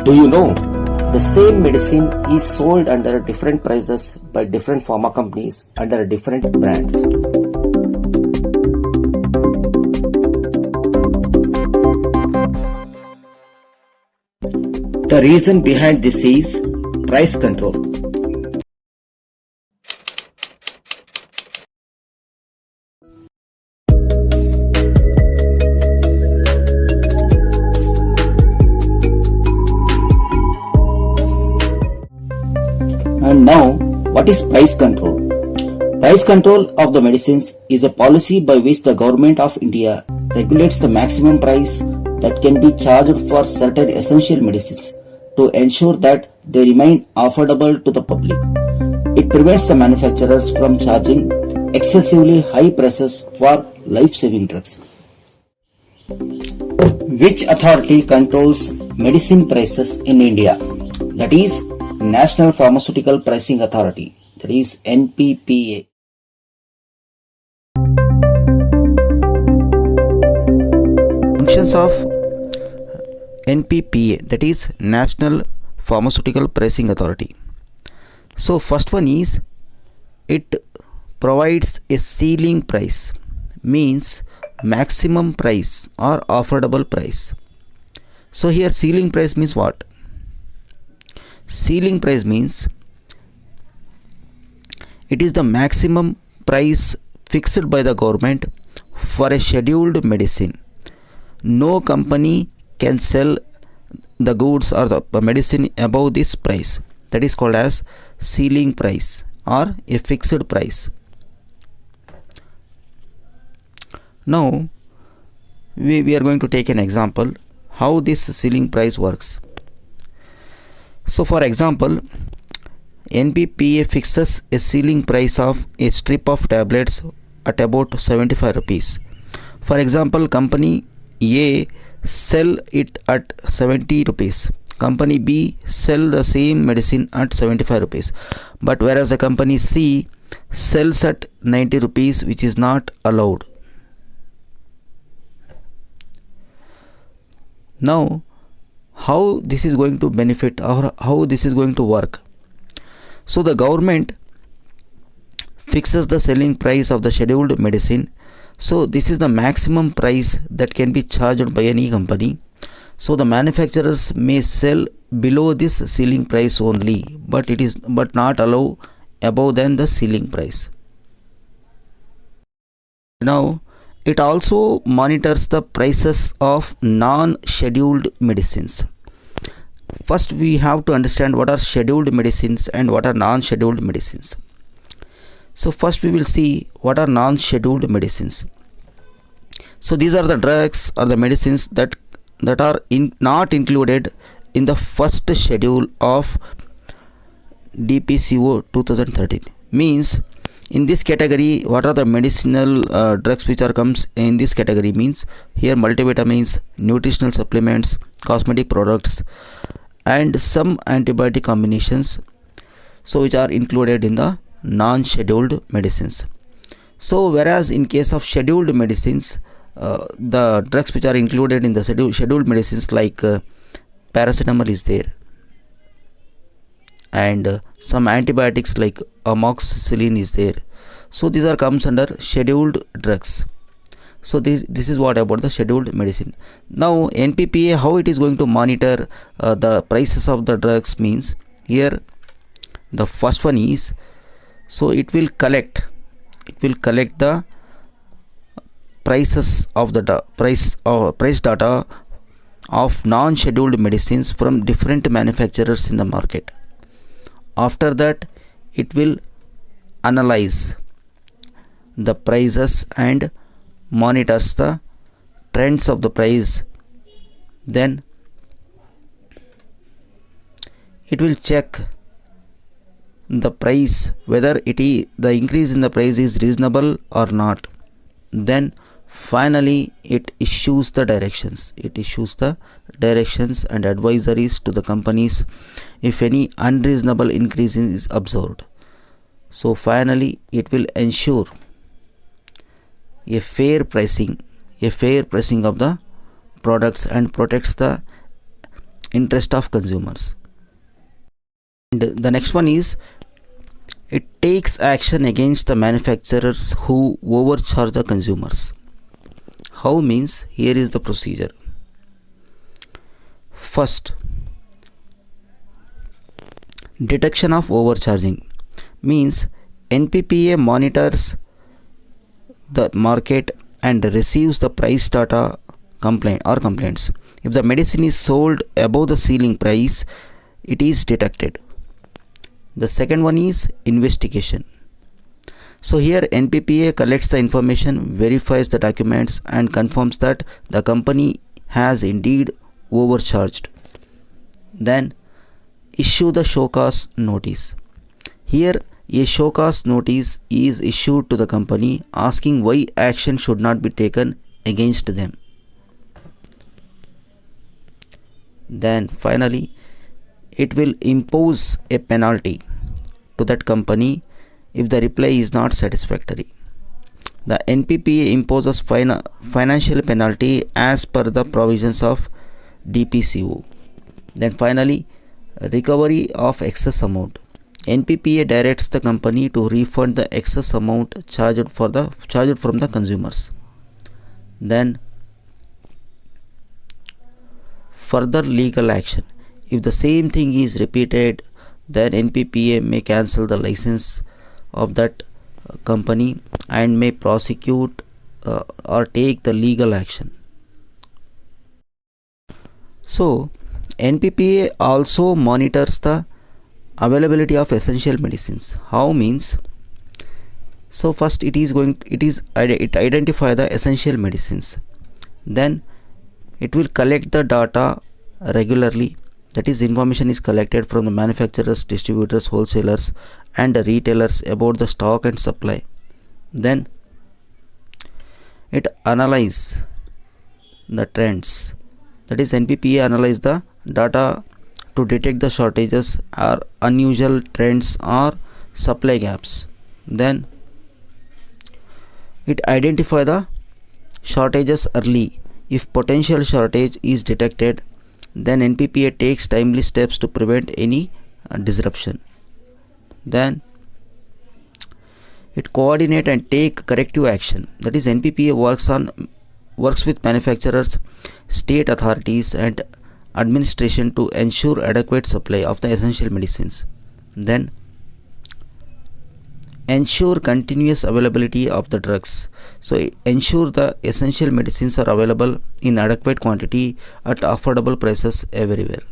Do you know the same medicine is sold under different prices by different pharma companies under different brands? The reason behind this is price control. And now, what is price control? Price control of the medicines is a policy by which the government of India regulates the maximum price that can be charged for certain essential medicines to ensure that they remain affordable to the public. It prevents the manufacturers from charging excessively high prices for life-saving drugs. Which authority controls medicine prices in India? That is National Pharmaceutical Pricing Authority, that is NPPA. Functions of NPPA, that is National Pharmaceutical Pricing Authority. So first one is, it provides a ceiling price, means maximum price or affordable price. So here ceiling price means what? Ceiling price means it is the maximum price fixed by the government for a scheduled medicine. No company can sell the goods or the medicine above this price. That is called as ceiling price or a fixed price. Now we are going to take an example how this ceiling price works. So for example, NPPA fixes a ceiling price of a strip of tablets at about 75 rupees. For example, company A sell it at 70 rupees. Company B sell the same medicine at 75 rupees. But whereas the company C sells at 90 rupees, which is not allowed. Now, how this is going to benefit or how this is going to work? So the government fixes the selling price of the scheduled medicine. So this is the maximum price that can be charged by any company. So the manufacturers may sell below this ceiling price only, but not allow above than the ceiling price. Now it also monitors the prices of non-scheduled medicines. First we have to understand what are scheduled medicines and what are non-scheduled medicines. So first we will see what are non-scheduled medicines. So these are the drugs or the medicines that are not included in the first schedule of DPCO 2013. Means in this category, what are the medicinal drugs which are comes in this category? Means here multivitamins, nutritional supplements, cosmetic products, and some antibiotic combinations, so which are included in the non-scheduled medicines. So whereas in case of scheduled medicines, the drugs which are included in the scheduled medicines like paracetamol is there, and some antibiotics like amoxicillin is there. So these are comes under scheduled drugs. So this is what about the scheduled medicine. Now NPPA, how it is going to monitor the prices of the drugs means, here the first one is, so it will collect the prices of the price data of non-scheduled medicines from different manufacturers in the market. After that, it will analyze the prices and monitors the trends of the price. Then it will check the price whether the increase in the price is reasonable or not. Then finally it issues the directions and advisories to the companies if any unreasonable increase is observed. So finally it will ensure a fair pricing of the products and protects the interest of consumers. And the next one is, it takes action against the manufacturers who overcharge the consumers. How means, here is the procedure. First, detection of overcharging means NPPA monitors the market and receives the price data complaints. If the medicine is sold above the ceiling price, it is detected. The second one is investigation. So here NPPA collects the information, verifies the documents and confirms that the company has indeed overcharged. Then issue the show cause notice. Here a show cause notice is issued to the company asking why action should not be taken against them. Then finally, it will impose a penalty to that company if the reply is not satisfactory. The NPPA imposes financial penalty as per the provisions of DPCO. Then finally, recovery of excess amount. NPPA directs the company to refund the excess amount charged from the consumers. Then further legal action. If the same thing is repeated, then NPPA may cancel the license of that company and may prosecute or take the legal action. So NPPA also monitors the availability of essential medicines. How means, so first it identify the essential medicines, then it will collect the data regularly. That is, information is collected from the manufacturers, distributors, wholesalers and the retailers about the stock and supply. Then it analyze the trends. That is, NPPA analyze the data to detect the shortages or unusual trends or supply gaps. Then it identify the shortages early. If potential shortage is detected, then NPPA takes timely steps to prevent any disruption. Then it coordinate and take corrective action. That is, NPPA works with manufacturers, state authorities and administration to ensure adequate supply of the essential medicines. Then ensure continuous availability of the drugs. So ensure the essential medicines are available in adequate quantity at affordable prices everywhere.